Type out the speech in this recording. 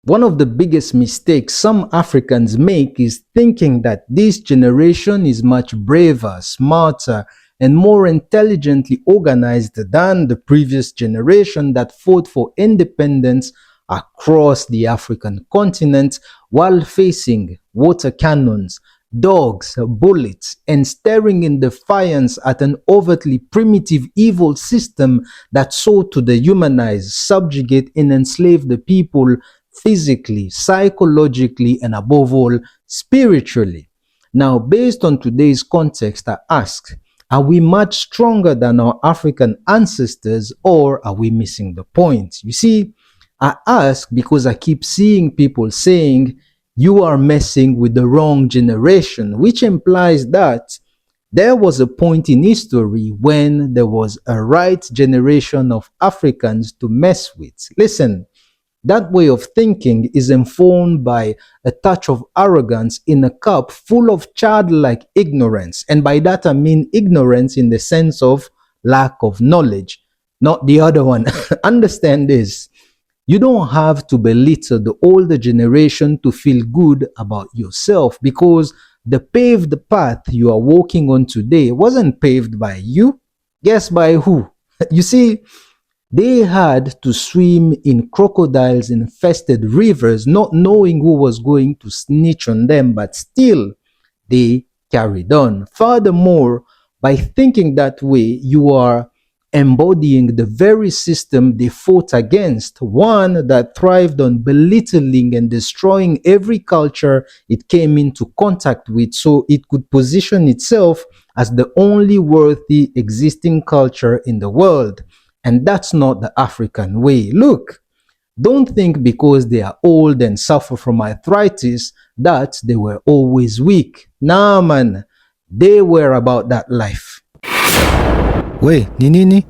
One of the biggest mistakes some Africans make is thinking that this generation is much braver, smarter, and more intelligently organized than the previous generation that fought for independence across the African continent while facing water cannons, dogs, bullets, and staring in defiance at an overtly primitive evil system that sought to dehumanize, subjugate, and enslave the people physically, psychologically, and above all, spiritually. Now, based on today's context, I ask, are we much stronger than our African ancestors, or are we missing the point? You see, I ask because I keep seeing people saying you are messing with the wrong generation, which implies that there was a point in history when there was a right generation of Africans to mess with. Listen, that way of thinking is informed by a touch of arrogance in a cup full of childlike ignorance. And by that I mean ignorance in the sense of lack of knowledge, not the other one. Understand this. You don't have to belittle the older generation to feel good about yourself, because the paved path you are walking on today wasn't paved by you. Guess by who? You see, they had to swim in crocodiles infested rivers, not knowing who was going to snitch on them, but still they carried on. Furthermore, by thinking that way, you are embodying the very system they fought against, one that thrived on belittling and destroying every culture it came into contact with so it could position itself as the only worthy existing culture in the world. And that's not the African way. Look, don't think because they are old and suffer from arthritis that they were always weak. Nah, man, they were about that life. We, ni nini?